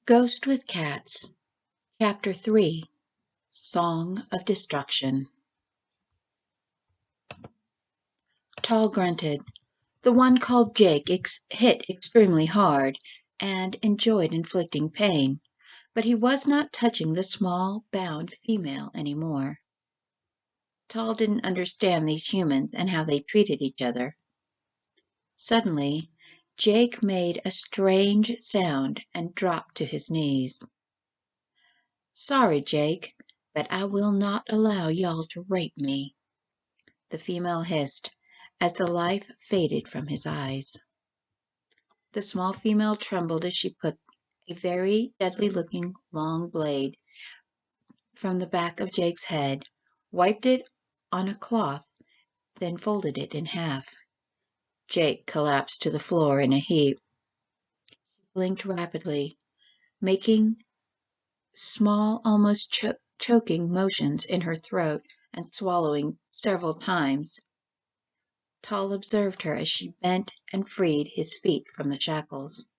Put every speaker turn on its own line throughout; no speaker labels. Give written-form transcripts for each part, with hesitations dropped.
Ghost with Cats, Chapter 3, Song of Destruction. Tall grunted. The one called Jake hit extremely hard and enjoyed inflicting pain, but he was not touching the small, bound female any more. Tall didn't understand these humans and how they treated each other. Suddenly, Jake made a strange sound and dropped to his knees. "Sorry, Jake, but I will not allow y'all to rape me," the female hissed as the life faded from his eyes. The small female trembled as she put a very deadly-looking long blade from the back of Jake's head, wiped it on a cloth, then folded it in half. Jake collapsed to the floor in a heap. She blinked rapidly, making small, almost choking motions in her throat and swallowing several times. Tall observed her as she bent and freed his feet from the shackles.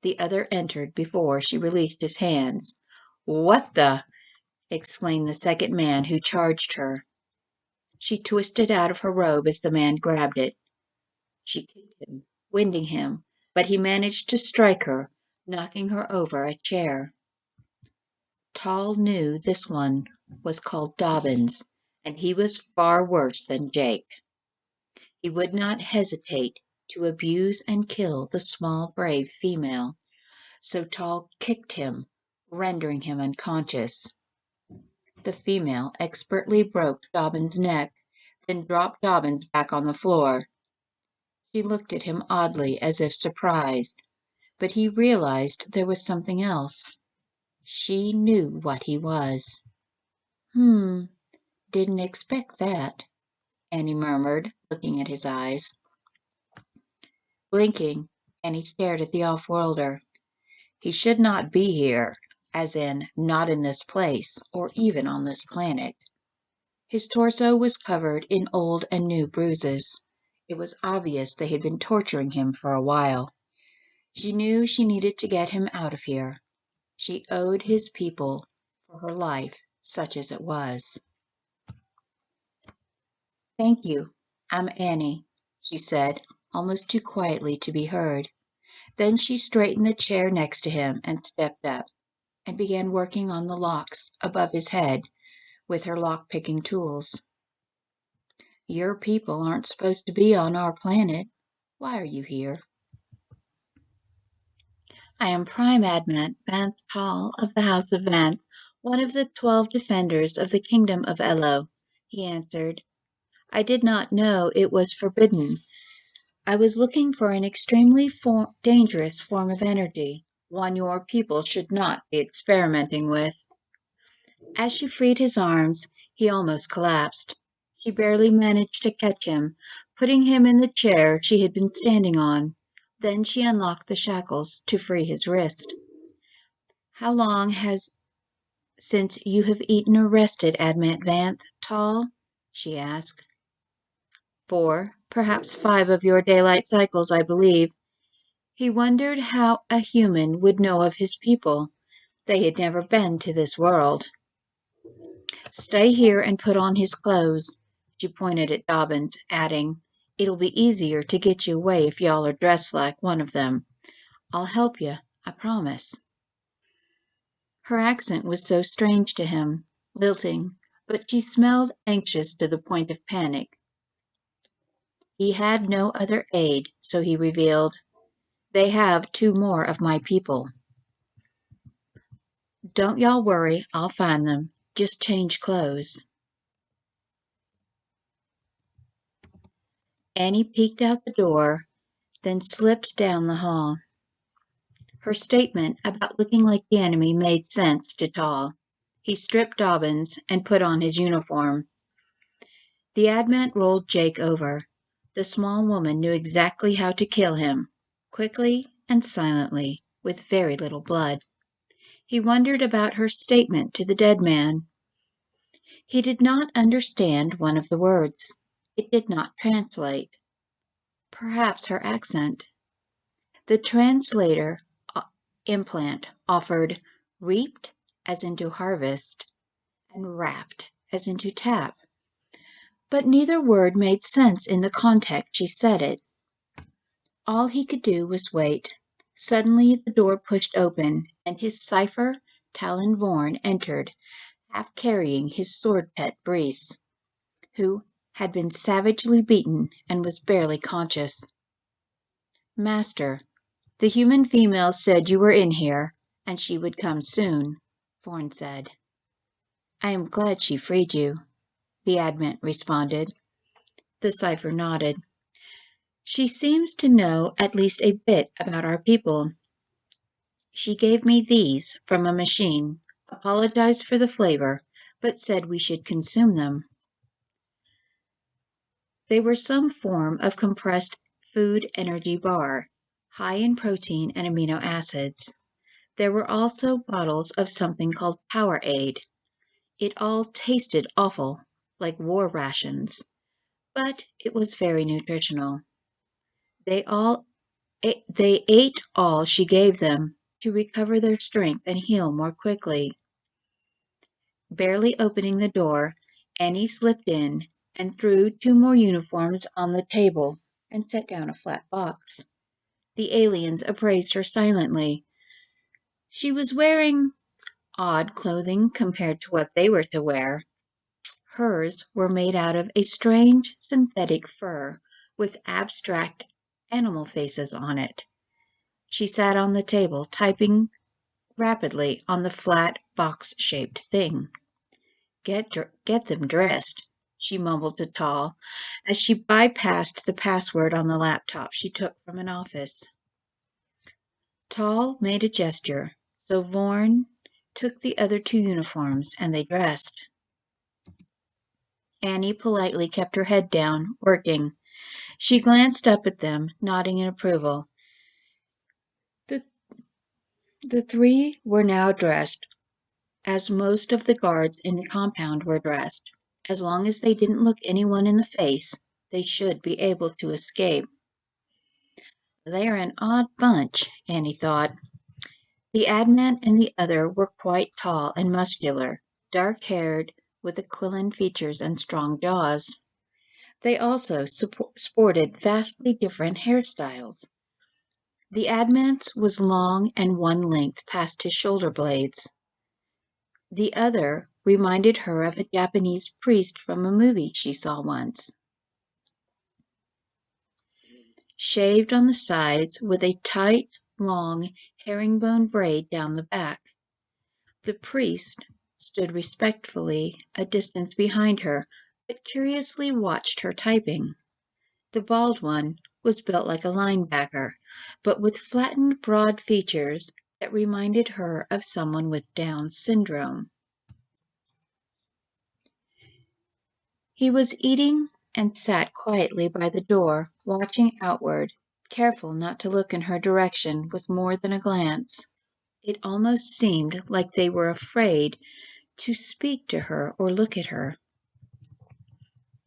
The other entered before she released his hands. "What the?" exclaimed the second man who charged her. She twisted out of her robe as the man grabbed it. She kicked him, winding him, but he managed to strike her, knocking her over a chair. Tall knew this one was called Dobbins, and he was far worse than Jake. He would not hesitate to abuse and kill the small, brave female, so Tall kicked him, rendering him unconscious. The female expertly broke Dobbins' neck, then dropped Dobbins back on the floor. She looked at him oddly, as if surprised, but he realized there was something else. She knew what he was. Didn't expect that," Annie murmured, looking at his eyes. Blinking, Annie stared at the off-worlder. He should not be here, as in, not in this place, or even on this planet. His torso was covered in old and new bruises. It was obvious they had been torturing him for a while. She knew she needed to get him out of here. She owed his people for her life, such as it was. "Thank you. I'm Annie," she said, almost too quietly to be heard. Then she straightened the chair next to him and stepped up, and began working on the locks above his head with her lock-picking tools. "Your people aren't supposed to be on our planet. Why are you here?" "I am Prime Admiral Vanth Tall of the House of Vanth, one of the 12 defenders of the Kingdom of Eloh," he answered. "I did not know it was forbidden. I was looking for an extremely dangerous form of energy, one your people should not be experimenting with." As she freed his arms, he almost collapsed. She barely managed to catch him, putting him in the chair she had been standing on. Then she unlocked the shackles to free his wrist. "How long since you have eaten or rested, Admant Vanth Tall?" she asked. "4, perhaps 5 of your daylight cycles, I believe." He wondered how a human would know of his people. They had never been to this world. "Stay here and put on his clothes." She pointed at Dobbins, adding, "It'll be easier to get you away if y'all are dressed like one of them. I'll help you, I promise." Her accent was so strange to him, lilting, but she smelled anxious to the point of panic. He had no other aid, so he revealed, "They have 2 more of my people." "Don't y'all worry, I'll find them. Just change clothes." Annie peeked out the door, then slipped down the hall. Her statement about looking like the enemy made sense to Tall. He stripped Dobbins and put on his uniform. The Admant rolled Jake over. The small woman knew exactly how to kill him, quickly and silently, with very little blood. He wondered about her statement to the dead man. He did not understand one of the words. It did not translate. Perhaps her accent. The translator Implant offered reaped as into harvest and wrapped as into tap. But neither word made sense in the context she said it. All he could do was wait. Suddenly the door pushed open, and his cipher, Talon Vorn, entered, half carrying his sword pet Breeze, who had been savagely beaten and was barely conscious. Master, the human female said you were in here, and she would come soon, Vorn said. I am glad she freed you, the Advent responded. The cipher nodded. She seems to know at least a bit about our people. She gave me these from a machine, apologized for the flavor, but said we should consume them. They were some form of compressed food energy bar, high in protein and amino acids. There were also bottles of something called Powerade. It all tasted awful, like war rations, but it was very nutritional. They ate all she gave them to recover their strength and heal more quickly. Barely opening the door, Annie slipped in and threw two more uniforms on the table and set down a flat box. The aliens appraised her silently. She was wearing odd clothing compared to what they were to wear. Hers were made out of a strange synthetic fur with abstract animal faces on it. She sat on the table, typing rapidly on the flat, box-shaped thing. Get them dressed, she mumbled to Tall as she bypassed the password on the laptop she took from an office. Tall made a gesture, so Vorn took the other two uniforms and they dressed. Annie politely kept her head down, working. She glanced up at them, nodding in approval. The three were now dressed, as most of the guards in the compound were dressed. As long as they didn't look anyone in the face, they should be able to escape. They're an odd bunch, Annie thought. The adman and the other were quite tall and muscular, dark-haired, with aquiline features and strong jaws. They also sported vastly different hairstyles. The adman's was long and one length past his shoulder blades. The other reminded her of a Japanese priest from a movie she saw once. Shaved on the sides with a tight, long, herringbone braid down the back. The priest stood respectfully a distance behind her, but curiously watched her typing. The bald one was built like a linebacker, but with flattened, broad features that reminded her of someone with Down syndrome. He was eating and sat quietly by the door, watching outward, careful not to look in her direction with more than a glance. It almost seemed like they were afraid to speak to her or look at her.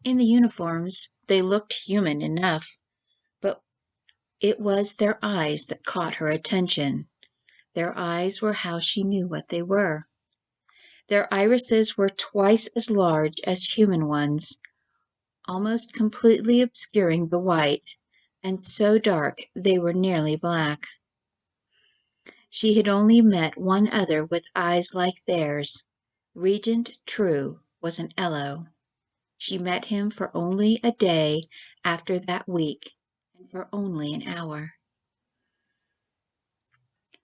In the uniforms, they looked human enough, but it was their eyes that caught her attention. Their eyes were how she knew what they were. Their irises were twice as large as human ones, almost completely obscuring the white, and so dark they were nearly black. She had only met one other with eyes like theirs. Regent True was an Eloh. She met him for only a day after that week, and for only an hour.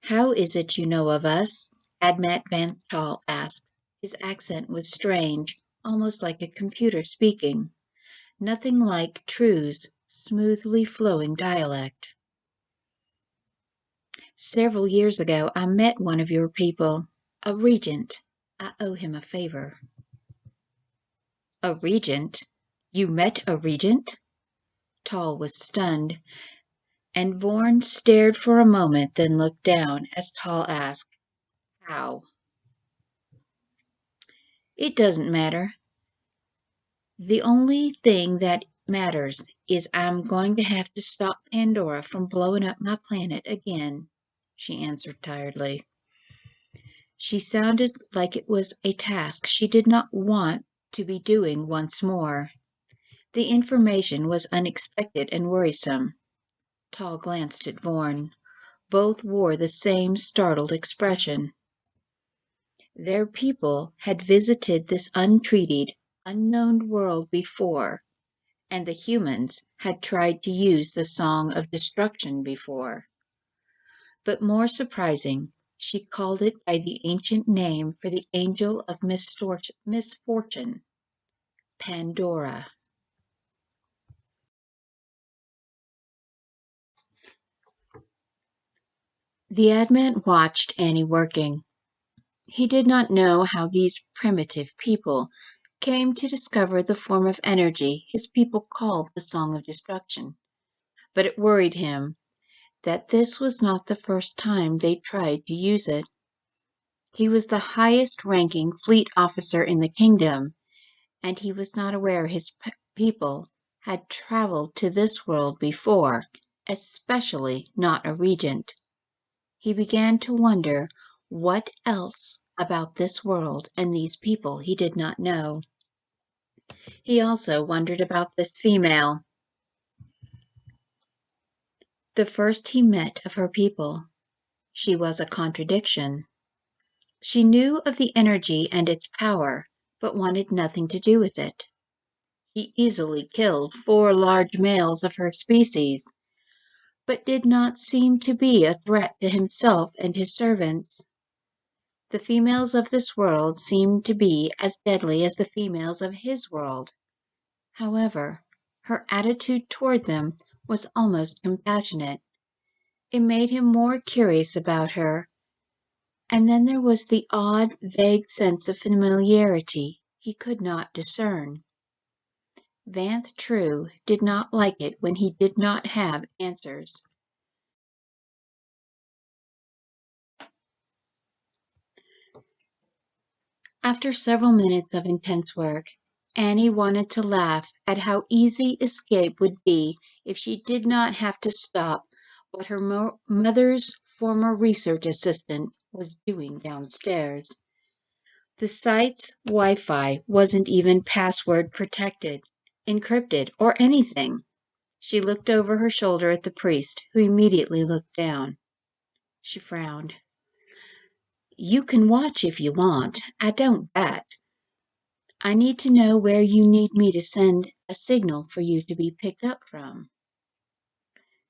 How is it you know of us? Admet Van Tal asked. His accent was strange, almost like a computer speaking. Nothing like True's smoothly flowing dialect. Several years ago, I met one of your people, a regent. I owe him a favor. A regent? You met a regent? Tall was stunned, and Vorn stared for a moment, then looked down as Tall asked, How? It doesn't matter. The only thing that matters is I'm going to have to stop Pandora from blowing up my planet again. she answered tiredly. She sounded like it was a task she did not want to be doing once more. The information was unexpected and worrisome. Tall glanced at Vorn. Both wore the same startled expression. Their people had visited this untreated, unknown world before, and the humans had tried to use the Song of Destruction before. But more surprising, she called it by the ancient name for the angel of misfortune, Pandora. The admin watched Annie working. He did not know how these primitive people came to discover the form of energy his people called the Song of Destruction, but it worried him that this was not the first time they tried to use it. He was the highest ranking fleet officer in the kingdom, and he was not aware his people had traveled to this world before, especially not a regent. He began to wonder what else about this world and these people he did not know. He also wondered about this female, the first he met of her people. She was a contradiction. She knew of the energy and its power, but wanted nothing to do with it. He easily killed 4 large males of her species, but did not seem to be a threat to himself and his servants. The females of this world seemed to be as deadly as the females of his world. However, her attitude toward them was almost compassionate. It made him more curious about her. And then there was the odd, vague sense of familiarity he could not discern. Vanth True did not like it when he did not have answers. After several minutes of intense work, Annie wanted to laugh at how easy escape would be if she did not have to stop what her mother's former research assistant was doing downstairs. The site's Wi-Fi wasn't even password protected, encrypted, or anything. She looked over her shoulder at the priest, who immediately looked down. She frowned. You can watch if you want. I don't bet. I need to know where you need me to send a signal for you to be picked up from.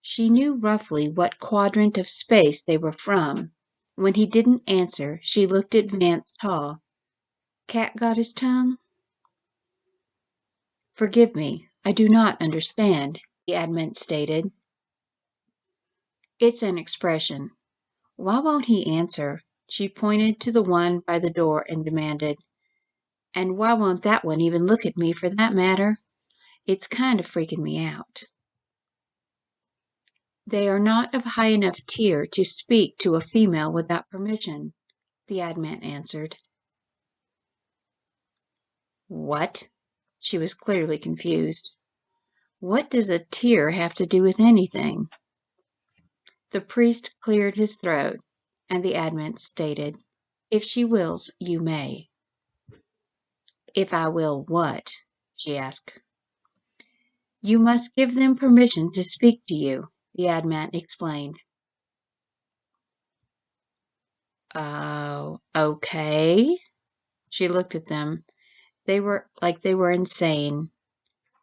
She knew roughly what quadrant of space they were from. When he didn't answer, she looked at Vance Tall. Cat got his tongue? Forgive me, I do not understand, the admin stated. It's an expression. Why won't he answer? She pointed to the one by the door and demanded. And why won't that one even look at me for that matter? It's kind of freaking me out. They are not of high enough tier to speak to a female without permission, the admin answered. What? She was clearly confused. What does a tier have to do with anything? The priest cleared his throat, and the admin stated, If she wills, you may. If I will what? She asked. You must give them permission to speak to you, the admin explained. Oh, okay. She looked at them. They were insane.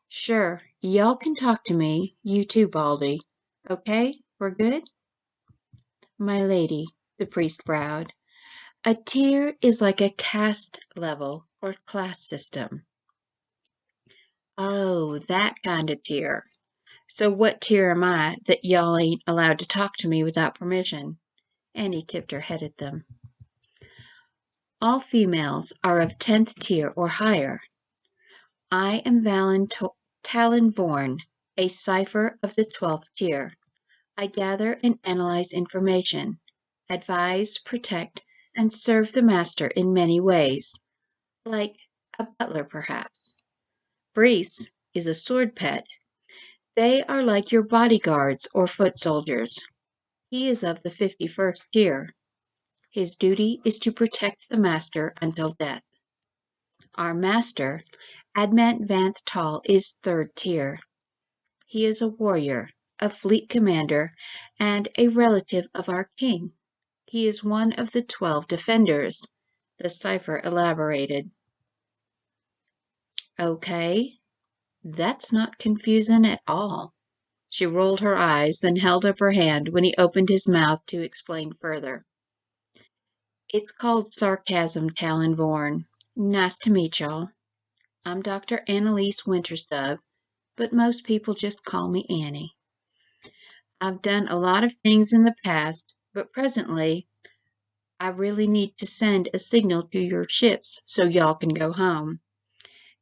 Sure, y'all can talk to me, you too, Baldy. Okay, we're good? My lady, the priest browed, a tier is like a caste level or class system. Oh, that kind of tier. So what tier am I that y'all ain't allowed to talk to me without permission? Annie tipped her head at them. All females are of 10th tier or higher. I am Talon Vorn, a cipher of the 12th tier. I gather and analyze information, advise, protect, and serve the master in many ways, like a butler perhaps. Brees is a sword pet. They are like your bodyguards or foot soldiers. He is of the 51st tier. His duty is to protect the Master until death. Our Master, Admant Vanth Tal, is 3rd tier. He is a warrior, a fleet commander, and a relative of our king. He is one of the 12 defenders, the cipher elaborated. Okay, that's not confusing at all. She rolled her eyes, then held up her hand when he opened his mouth to explain further. It's called sarcasm, Talon Vorn. Nice to meet y'all. I'm Dr. Annie Winters-Dove, but most people just call me Annie. I've done a lot of things in the past, but presently I really need to send a signal to your ships so y'all can go home.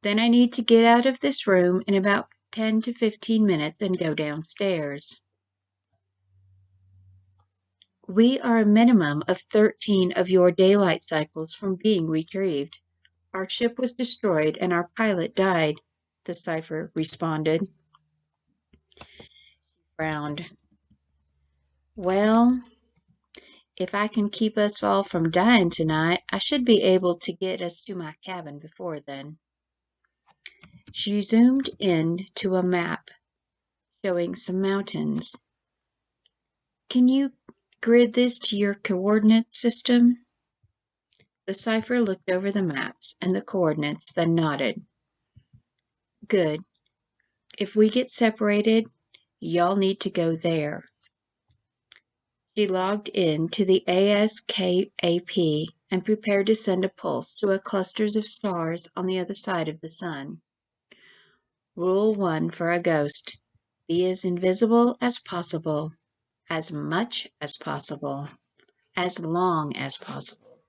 Then I need to get out of this room in about 10 to 15 minutes and go downstairs. We are a minimum of 13 of your daylight cycles from being retrieved. Our ship was destroyed and our pilot died, the cipher responded. Frowned. Well, if I can keep us all from dying tonight, I should be able to get us to my cabin before then. She zoomed in to a map showing some mountains. Can you grid this to your coordinate system? The cipher looked over the maps and the coordinates, then nodded. Good. If we get separated, y'all need to go there. She logged in to the ASKAP and prepared to send a pulse to a clusters of stars on the other side of the sun. Rule 1 for a ghost. Be as invisible as possible, as much as possible, as long as possible.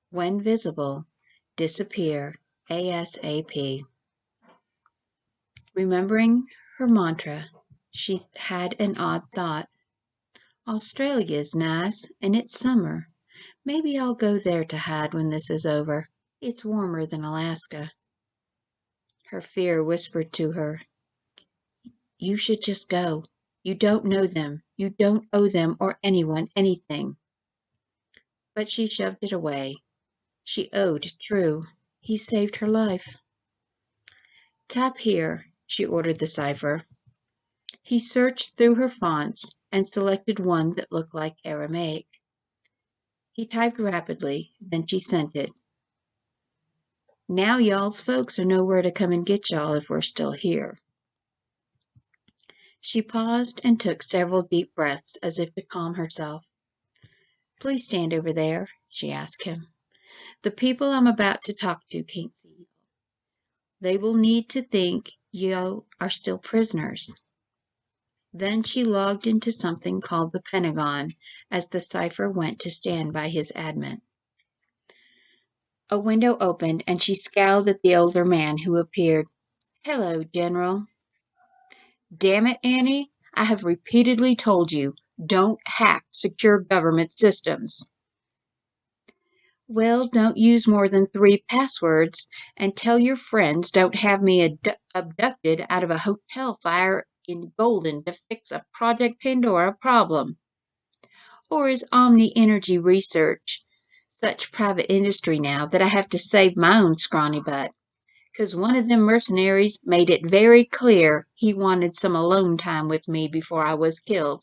When visible, disappear ASAP. Remembering her mantra, she had an odd thought. Australia's nice, and it's summer. Maybe I'll go there to hide when this is over. It's warmer than Alaska. Her fear whispered to her, You should just go. You don't know them. You don't owe them or anyone anything. But she shoved it away. She owed True. He saved her life. Tap here, she ordered the cipher. He searched through her fonts and selected one that looked like Aramaic. He typed rapidly, then she sent it. Now y'all's folks are nowhere to come and get y'all if we're still here. She paused and took several deep breaths as if to calm herself. Please stand over there, she asked him. The people I'm about to talk to can't see you. They will need to think you are still prisoners. Then she logged into something called the Pentagon as the cipher went to stand by his admin. A window opened and she scowled at the older man who appeared. Hello, General. Damn it, Annie. I have repeatedly told you, don't hack secure government systems. Well, don't use more than 3 passwords and tell your friends don't have me abducted out of a hotel fire in Golden to fix a Project Pandora problem. Or is Omni-Energy Research such private industry now that I have to save my own scrawny butt? 'Cause one of them mercenaries made it very clear he wanted some alone time with me before I was killed,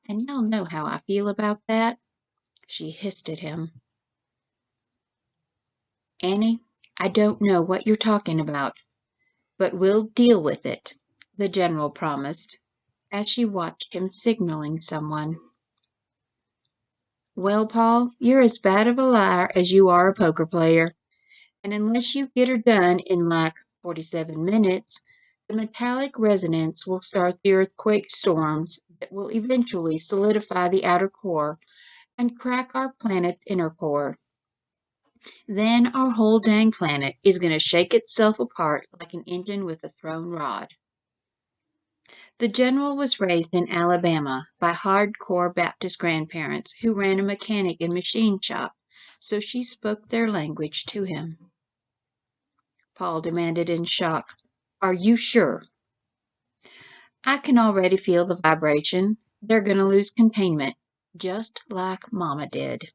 and y'all know how I feel about that. She hissed at him. Annie, I don't know what you're talking about, but we'll deal with it, the general promised, as she watched him signaling someone. Well, Paul, you're as bad of a liar as you are a poker player, and unless you get her done in like 47 minutes, the metallic resonance will start the earthquake storms that will eventually solidify the outer core and crack our planet's inner core. Then our whole dang planet is going to shake itself apart like an engine with a thrown rod. The general was raised in Alabama by hardcore Baptist grandparents who ran a mechanic and machine shop, so she spoke their language to him. Paul demanded in shock, Are you sure? I can already feel the vibration. They're going to lose containment. just like Mama did.